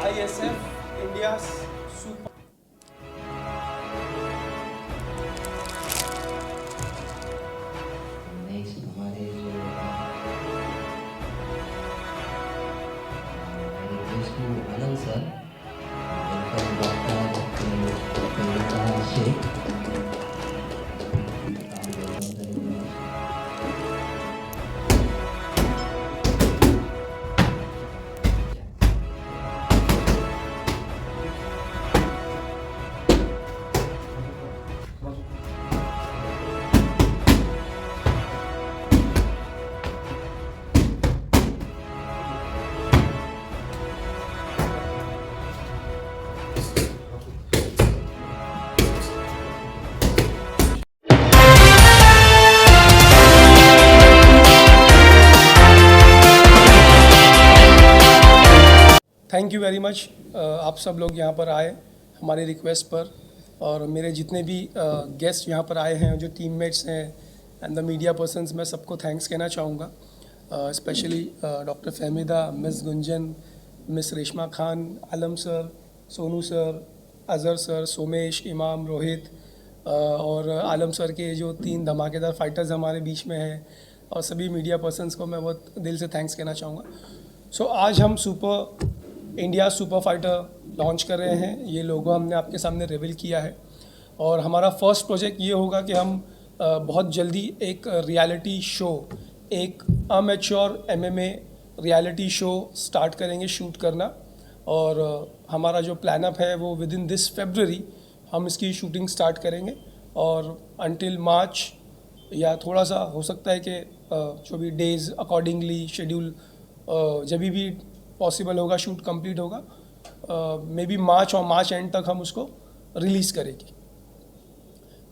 ISF India's super next हमारे जो request to Anand sir, welcome doctor Shaikh. Thank you very much. आप सब लोग यहाँ पर आए हमारी रिक्वेस्ट पर, और मेरे जितने भी गेस्ट यहाँ पर आए हैं, जो टीममेट्स हैं एंड द मीडिया पर्सन्स, मैं सबको थैंक्स कहना चाहूँगा। Specially doctor Fahmida, miss Gunjan, miss Reshma Khan, Alam sir, Sonu sir, Azhar sir, Somesh, Imam, Rohit और आलम सर के जो 3 धमाकेदार फाइटर्स हमारे बीच में हैं, और सभी मीडिया पर्सन्स को मैं बहुत दिल से थैंक्स कहना चाहूँगा। सो आज हम इंडिया सुपर फाइटर लॉन्च कर रहे हैं। ये लोगो हमने आपके सामने रिवील किया है, और हमारा फर्स्ट प्रोजेक्ट ये होगा कि हम बहुत जल्दी एक रियलिटी शो, एक amateur MMA reality show start करेंगे शूट करना। और हमारा जो प्लान अप है वो विद इन दिस February हम इसकी शूटिंग स्टार्ट करेंगे, और अंटिल मार्च या थोड़ा सा हो सकता है कि जो भी डेज़ अकॉर्डिंगली शेड्यूल जब भी पॉसिबल होगा शूट कंप्लीट होगा, मे बी मार्च और मार्च एंड तक हम उसको रिलीज़ करेंगे।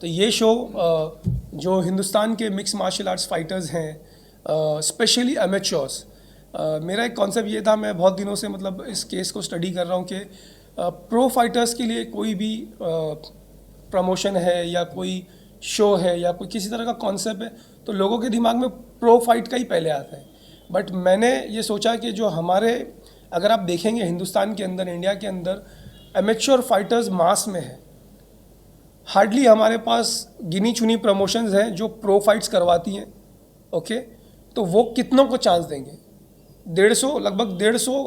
तो ये शो जो हिंदुस्तान के मिक्स मार्शल आर्ट्स फाइटर्स हैं, स्पेशली एमेच्योर्स, मेरा एक कॉन्सेप्ट ये था, मैं बहुत दिनों से मतलब इस केस को स्टडी कर रहा हूँ कि प्रो फाइटर्स के लिए कोई भी प्रमोशन है या कोई शो है या कोई किसी तरह का कॉन्सेप्ट है, तो लोगों के दिमाग में प्रो फाइट का ही पहले आता है। बट मैंने ये सोचा कि जो हमारे, अगर आप देखेंगे हिंदुस्तान के अंदर, इंडिया के अंदर एमेच्योर फाइटर्स मास में है। हार्डली हमारे पास गिनी चुनी प्रमोशंस हैं जो प्रो फाइट्स करवाती हैं। ओके, तो वो कितनों को चांस देंगे? 150, लगभग 150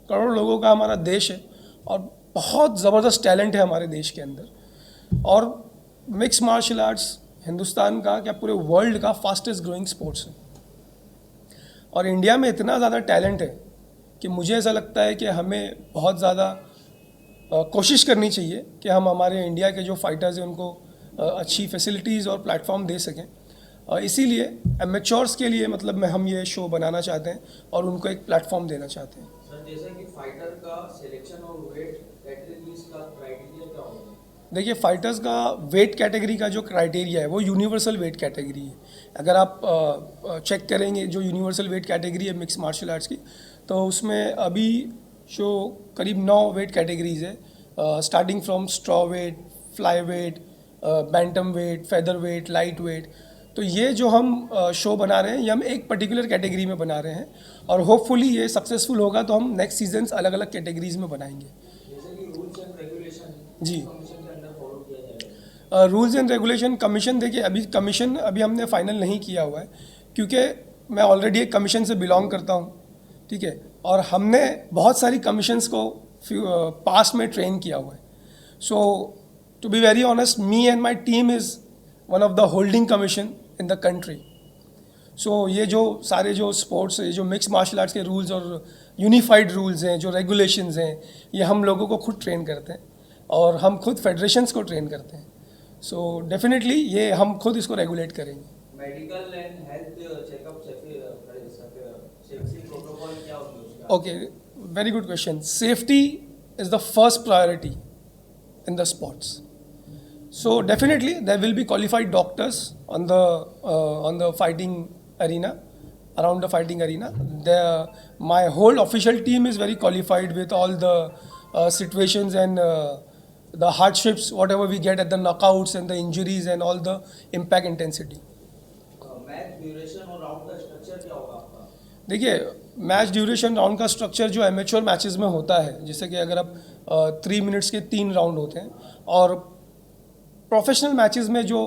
करोड़ लोगों का हमारा देश है, और बहुत ज़बरदस्त टैलेंट है हमारे देश के अंदर। और मिक्स मार्शल आर्ट्स हिंदुस्तान का, क्या पूरे वर्ल्ड का फास्टेस्ट ग्रोइंग स्पोर्ट्स है। और इंडिया में इतना ज़्यादा टैलेंट है कि मुझे ऐसा लगता है कि हमें बहुत ज़्यादा कोशिश करनी चाहिए कि हम हमारे इंडिया के जो फाइटर्स हैं उनको अच्छी फैसिलिटीज़ और प्लेटफॉर्म दे सकें। इसीलिए एमेच्योर्स के लिए मतलब हम ये शो बनाना चाहते हैं और उनको एक प्लेटफॉर्म देना चाहते हैं। सर, जैसे कि फाइटर का सिलेक्शन और वेट कैटेगरीज का क्राइटेरिया क्या होगा? देखिए, फाइटर्स का वेट कैटेगरी का जो क्राइटेरिया है वो यूनिवर्सल वेट कैटेगरी है। अगर आप चेक करेंगे जो यूनिवर्सल वेट कैटेगरी है मिक्स मार्शल आर्ट्स की, तो उसमें अभी जो करीब 9 वेट कैटेगरीज है, starting from straw weight, fly weight, bantam weight, feather weight, light weight. तो ये जो हम शो बना रहे हैं ये हम एक पर्टिकुलर कैटेगरी में बना रहे हैं, और होपफुली ये सक्सेसफुल होगा तो हम नेक्स्ट सीजन्स अलग अलग कैटेगरीज में बनाएंगे। जैसे कि रूल्स एंड रेगुलेशन जी, कमीशन के अंदर फॉलो किया जाएगा? रूल्स एंड रेगुलेशन कमीशन, देखिए अभी कमीशन अभी हमने फाइनल नहीं किया हुआ है, क्योंकि मैं ऑलरेडी एक कमीशन से बिलोंग करता हूँ, ठीक है, और हमने बहुत सारी कमीशंस को पास्ट में ट्रेन किया हुआ है। So to be very honest, me and my team is one of the holding commission in the country. So ये जो सारे जो स्पोर्ट्स, ये जो मिक्स मार्शल आर्ट्स के रूल्स और यूनिफाइड रूल्स हैं, जो रेगुलेशंस हैं, ये हम लोगों को खुद ट्रेन करते हैं, और हम खुद फेडरेशंस को ट्रेन करते हैं। सो डेफिनेटली ये हम खुद इसको रेगुलेट करेंगे। Medical and health checkup safety protocol क्या होंगे उसका? Okay, very good question. Safety is the first priority in the sports. So definitely there will be qualified doctors on the fighting arena, around the fighting arena. My whole official team is very qualified with all the situations and the hardships, whatever we get at the knockouts and the injuries and all the impact intensity. Match duration और round का structure क्या होगा आपका? देखिए, match duration round का structure जो amateur matches में होता है, जैसे कि अगर आप 3 मिनट्स के 3 राउंड होते हैं, और प्रोफेशनल मैचेस में जो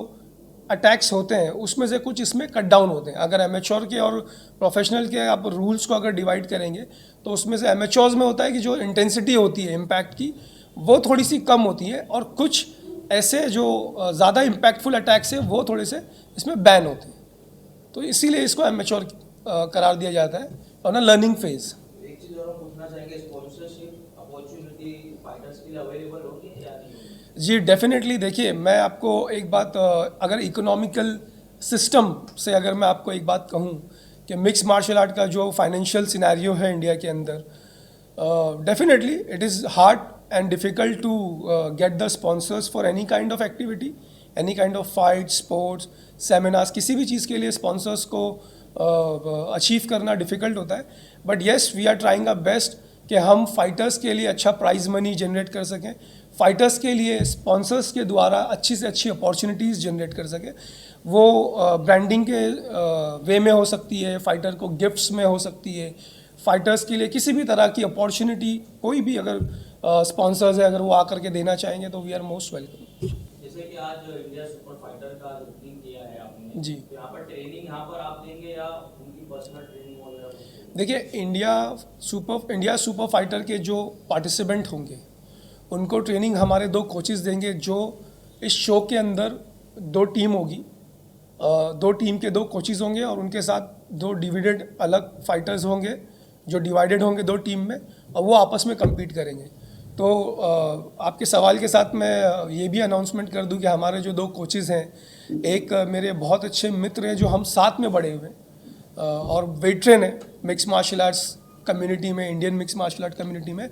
अटैक्स होते हैं उसमें से कुछ इसमें कट डाउन होते हैं। अगर एमेच्योर के और प्रोफेशनल के आप रूल्स को अगर डिवाइड करेंगे तो उसमें से एमेच्योर्स में होता है कि जो इंटेंसिटी होती है इम्पैक्ट की वो थोड़ी सी कम होती है, और कुछ ऐसे जो ज़्यादा इम्पैक्टफुल अटैक्स है वो थोड़े से इसमें बैन होते हैं। तो इसीलिए इसको एमेच्योर करार दिया जाता है और ना लर्निंग फेज। एक चीज और हम पूछना चाहेंगे, स्पॉन्सरशिप अपॉर्चुनिटी फाइटर्स के लिए अवेलेबल होगी या नहीं होगी? जी डेफिनेटली। देखिए मैं आपको एक बात अगर इकोनॉमिकल सिस्टम से अगर मैं आपको एक बात कहूँ कि मिक्स मार्शल आर्ट का जो फाइनेंशियल सिनेरियो है इंडिया के अंदर, definitely it is hard and difficult to get the sponsors for any kind of activity, any kind of fight, sports, seminars, किसी भी चीज़ के लिए स्पॉन्सर्स को अचीव करना डिफ़िकल्ट होता है। But yes, we are trying a best कि हम फाइटर्स के लिए अच्छा प्राइज मनी जनरेट कर सकें, फाइटर्स के लिए स्पॉन्सर्स के द्वारा अच्छी से अच्छी अपॉर्चुनिटीज़ जनरेट कर सकें। वो ब्रांडिंग के वे में हो सकती है, फाइटर को गिफ्ट्स में हो सकती है, फाइटर्स के लिए किसी भी तरह की अपॉर्चुनिटी कोई भी अगर स्पॉन्सर्स है अगर वो आकर के देना चाहेंगे तो वी आर मोस्ट वेलकम। जैसे कि आज इंडिया सुपर फाइटर का बुकिंग किया है आपने, जी। तो यहाँ पर ट्रेनिंग यहाँ पर आप देंगे या उनकी पर्सनल ट्रेनिंग वगैरह? देखिए इंडिया सुपर फाइटर के जो पार्टिसिपेंट होंगे उनको ट्रेनिंग हमारे 2 कोचेस देंगे। जो इस शो के अंदर 2 टीम होगी, 2 टीम के 2 कोचेस होंगे और उनके साथ 2 डिवाइडेड अलग फाइटर्स होंगे जो डिवाइडेड होंगे 2 टीम में, और वो आपस में कम्पीट करेंगे। तो आपके सवाल के साथ मैं ये भी अनाउंसमेंट कर दूं कि हमारे जो 2 कोचेस हैं, एक मेरे बहुत अच्छे मित्र हैं जो हम साथ में बड़े हुए हैं और वेटरन है मिक्स मार्शल आर्ट्स कम्युनिटी में, Indian mix martial art community में,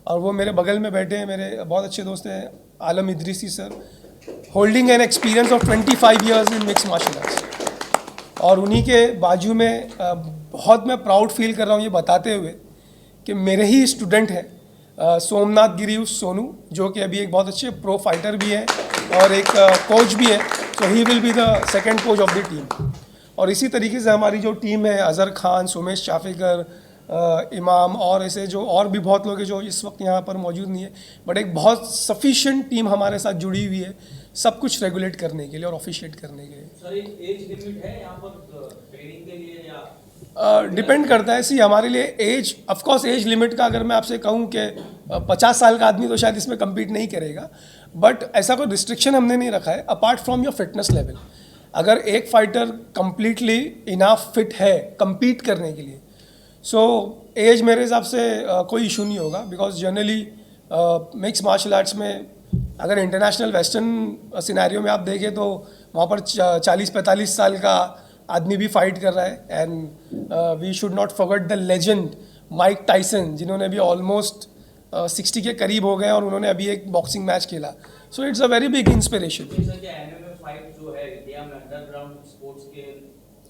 और वो मेरे बगल में बैठे हैं, मेरे बहुत अच्छे दोस्त हैं Alam Idrisi sir, holding an experience of 25 years in mix martial arts. और उन्हीं के बाजू में बहुत मैं प्राउड फील कर रहा हूँ ये बताते हुए कि मेरे ही स्टूडेंट हैं सोमनाथ गिरी सोनू, जो कि अभी एक बहुत अच्छे प्रो फाइटर भी हैं और एक कोच भी है। So he will be the second coach of the team. और इसी तरीके से हमारी जो टीम है, अज़हर खान, सुमेश चाफेकर, इमाम और ऐसे जो और भी बहुत लोग हैं जो इस वक्त यहाँ पर मौजूद नहीं है, बट एक बहुत सफिशिएंट टीम हमारे साथ जुड़ी हुई है सब कुछ रेगुलेट करने के लिए और ऑफिशिएट करने के लिए। सर एज लिमिट है यहाँ पर ट्रेनिंग के लिए या? डिपेंड करता है। सी हमारे लिए एज, ऑफकोर्स एज लिमिट का अगर मैं आपसे कहूँ कि 50 साल का आदमी तो शायद इसमें कम्पीट नहीं करेगा, बट ऐसा कोई रिस्ट्रिक्शन हमने नहीं रखा है apart from your fitness level. अगर एक फाइटर कम्प्लीटली इनफ फिट है कम्पीट करने के लिए, सो एज मेरे हिसाब से कोई इशू नहीं होगा, because generally mix martial arts में अगर इंटरनेशनल वेस्टर्न सिनेरियो में आप देखें तो वहाँ पर 40-45 साल का आदमी भी फाइट कर रहा है। And we should not forget the legend Mike Tyson, जिन्होंने भी ऑलमोस्ट 60 के करीब हो गए और उन्होंने अभी एक बॉक्सिंग मैच खेला। So it's a very big inspiration. जैसा कि एमएमए फाइट जो है इंडिया में अंडरग्राउंड स्पोर्ट्स के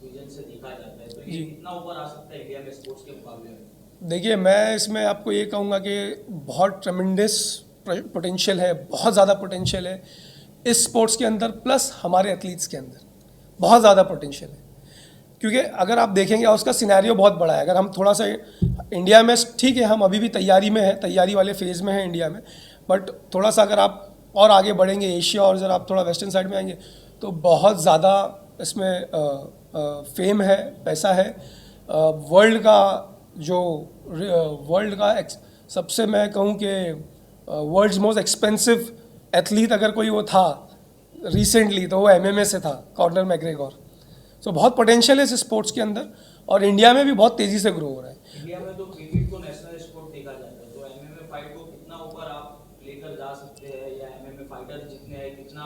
विजन से देखा जाता है, तो ये कितना ऊपर आ सकता है इंडिया में स्पोर्ट्स के मुकाबले में? देखिए मैं इसमें आपको ये कहूँगा कि बहुत ट्रेमेंडस पोटेंशियल है, बहुत ज़्यादा पोटेंशियल है इस स्पोर्ट्स के अंदर, प्लस हमारे एथलीट्स के अंदर बहुत ज़्यादा पोटेंशियल है। क्योंकि अगर आप देखेंगे उसका सिनेरियो बहुत बड़ा है। अगर हम थोड़ा सा इंडिया में, ठीक है हम अभी भी तैयारी में है, तैयारी वाले फेज़ में है इंडिया में, बट थोड़ा सा अगर आप और आगे बढ़ेंगे एशिया और अगर आप थोड़ा वेस्टर्न साइड में आएंगे तो बहुत ज़्यादा इसमें फेम है, पैसा है। वर्ल्ड का सबसे मैं कहूँ कि वर्ल्ड्स मोस्ट एक्सपेंसिव एथलीट अगर कोई वो था रिसेंटली तो वो एमएमए से था, कॉर्नर मैग्रेगोर। सो बहुत पोटेंशियल है इस स्पोर्ट्स के अंदर और इंडिया में भी बहुत तेज़ी से ग्रो हो रहा है। इंडिया में तो क्रिकेट को नेशनल स्पोर्ट देखा जाता है, तो एमएमए फाइट को कितना ऊपर आप लेकर जा सकते हैं, या एमएमए फाइटर जितने हैं कितना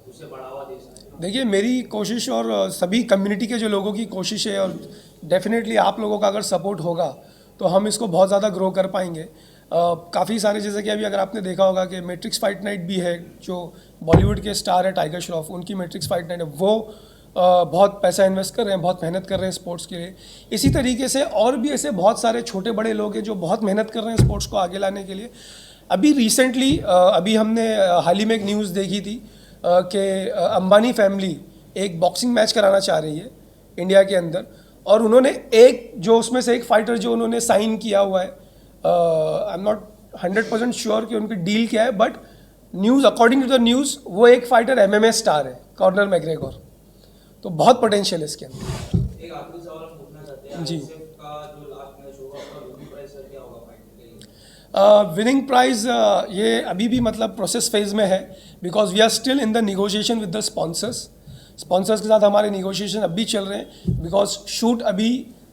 उसे बढ़ावा दे सकते हैं? देखिए मेरी कोशिश और सभी कम्युनिटी के जो लोगों की कोशिश है, और डेफिनेटली आप लोगों का अगर सपोर्ट होगा तो हम इसको बहुत ज़्यादा ग्रो कर पाएंगे। काफ़ी सारे, जैसे कि अभी अगर आपने देखा होगा कि मैट्रिक्स फाइट नाइट भी है, जो बॉलीवुड के स्टार है टाइगर श्रॉफ, उनकी मैट्रिक्स फाइट नाइट है, वो बहुत पैसा इन्वेस्ट कर रहे हैं, बहुत मेहनत कर रहे हैं स्पोर्ट्स के लिए। इसी तरीके से और भी ऐसे बहुत सारे छोटे बड़े लोग हैं जो बहुत मेहनत कर रहे हैं स्पोर्ट्स को आगे लाने के लिए। अभी रिसेंटली अभी हमने हाल ही में एक न्यूज़ देखी थी कि अंबानी फैमिली एक बॉक्सिंग मैच कराना चाह रही है इंडिया के अंदर, और उन्होंने एक जो उसमें से एक फाइटर जो उन्होंने साइन किया हुआ है, आई एम नॉट 100% श्योर कि उनकी डील क्या है, but news according to the news वो एक फाइटर MMA स्टार है, कॉर्नर मैग्रेगोर। तो बहुत पोटेंशियल है इसके अंदर। एक आखिरी सवाल हम पूछना चाहते हैं, जी। ISF का जो लास्ट मैच होगा उसका विनिंग प्राइस सर क्या होगा फाइट के लिए? विनिंग प्राइज ये अभी भी मतलब प्रोसेस फेज में है, because we are still in the negotiation with the sponsors के साथ हमारे निगोशिएशन अभी चल रहे हैं, बिकॉज शूट अभी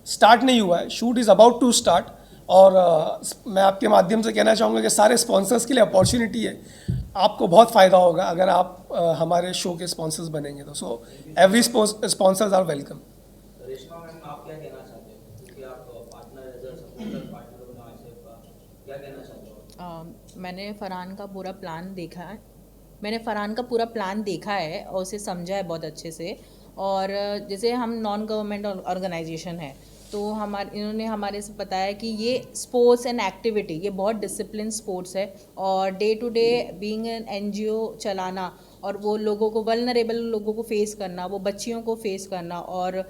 स्टार्ट नहीं हुआ है, shoot is about to start. और मैं आपके माध्यम से कहना चाहूँगा कि सारे स्पॉन्सर्स के लिए अपॉर्चुनिटी है, आपको बहुत फ़ायदा होगा अगर आप हमारे शो के स्पॉन्सर्स बनेंगे तो। So every sponsors are welcome. Reshma ma'am, आप क्या कहना चाहते हैं, क्योंकि आप partner as a supporter partner हो ISF का, क्या कहना चाहते हो? मैंने फरहान का पूरा प्लान देखा है और उसे समझा है बहुत अच्छे से। और जैसे हम नॉन गवर्नमेंट ऑर्गेनाइजेशन है, तो इन्होंने हमारे से बताया कि ये स्पोर्ट्स एंड एक्टिविटी, ये बहुत डिसिप्लिन स्पोर्ट्स है, और day to day being an NGO चलाना, और वो लोगों को, वल्नरेबल लोगों को फेस करना, वो बच्चियों को फेस करना, और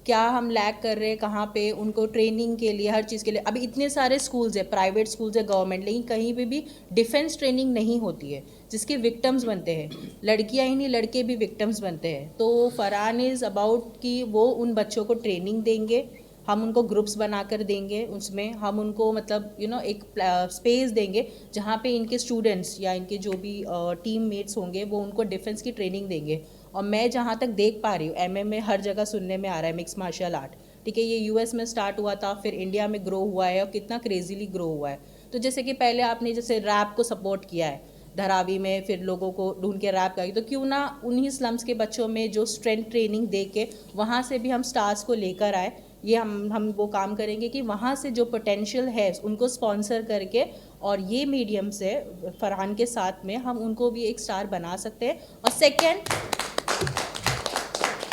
क्या हम लैग कर रहे हैं कहाँ पे, उनको ट्रेनिंग के लिए, हर चीज़ के लिए। अभी इतने सारे स्कूल्स है, प्राइवेट स्कूल्स है, गवर्नमेंट, लेकिन कहीं पे भी डिफेंस ट्रेनिंग नहीं होती है, जिसके विक्टिम्स बनते हैं लड़कियां ही नहीं, लड़के भी विक्टिम्स बनते हैं। तो फरहान इज़ अबाउट कि वो उन बच्चों को ट्रेनिंग देंगे, हम उनको ग्रुप्स बनाकर देंगे, उसमें हम उनको मतलब एक स्पेस देंगे जहाँ पे इनके स्टूडेंट्स या इनके जो भी टीम मेट्स होंगे वो उनको डिफेंस की ट्रेनिंग देंगे। और मैं जहाँ तक देख पा रही हूँ, MMA हर जगह सुनने में आ रहा है, मिक्स मार्शल आर्ट, ठीक है, ये US में स्टार्ट हुआ था, फिर इंडिया में ग्रो हुआ है, और कितना क्रेजीली ग्रो हुआ है। तो जैसे कि पहले आपने जैसे रैप को सपोर्ट किया है धारावी में, फिर लोगों को ढूंढ के रैप करी, तो क्यों ना उन्हीं स्लम्स के बच्चों में जो स्ट्रेंथ ट्रेनिंग दे के वहाँ से भी हम स्टार्स को लेकर आए। ये हम वो काम करेंगे कि वहाँ से जो पोटेंशियल है उनको स्पॉन्सर करके, और ये मीडियम से फरहान के साथ में हम उनको भी एक स्टार बना सकते हैं। और सेकेंड,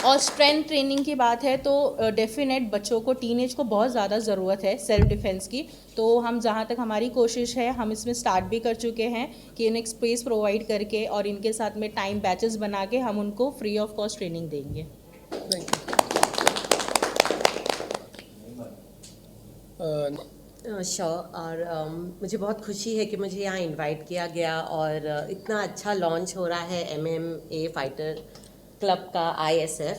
और स्ट्रेंथ ट्रेनिंग की बात है तो डेफिनेट बच्चों को, टीनेज को बहुत ज़्यादा ज़रूरत है सेल्फ डिफेंस की। तो हम जहाँ तक हमारी कोशिश है, हम इसमें स्टार्ट भी कर चुके हैं कि इन्हें स्पेस प्रोवाइड करके और इनके साथ में टाइम बैचेस बना के हम उनको फ्री ऑफ कॉस्ट ट्रेनिंग देंगे। Thank you. श्योर। और मुझे बहुत खुशी है कि मुझे यहाँ इनवाइट किया गया, और इतना अच्छा लॉन्च हो रहा है MMA फाइटर क्लब का ISF।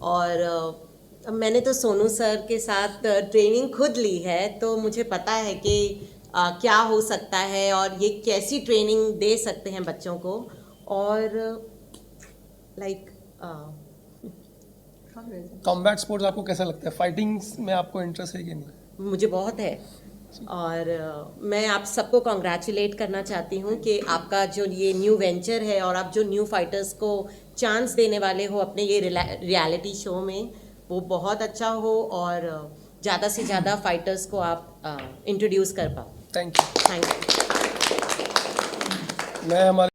और मैंने तो सोनू सर के साथ ट्रेनिंग खुद ली है, तो मुझे पता है कि क्या हो सकता है और ये कैसी ट्रेनिंग दे सकते हैं बच्चों को। और लाइक कॉम्बैट स्पोर्ट्स आपको कैसा लगता है? फाइटिंग में आपको इंटरेस्ट है कि नहीं? मुझे बहुत है, और मैं आप सबको कॉन्ग्रेचुलेट करना चाहती हूँ कि आपका जो ये न्यू वेंचर है, और आप जो न्यू फाइटर्स को चांस देने वाले हो अपने ये रियलिटी शो में, वो बहुत अच्छा हो, और ज़्यादा से ज़्यादा फाइटर्स को आप इंट्रोड्यूस कर पाओ। Thank you. Thank you. मैं हमारे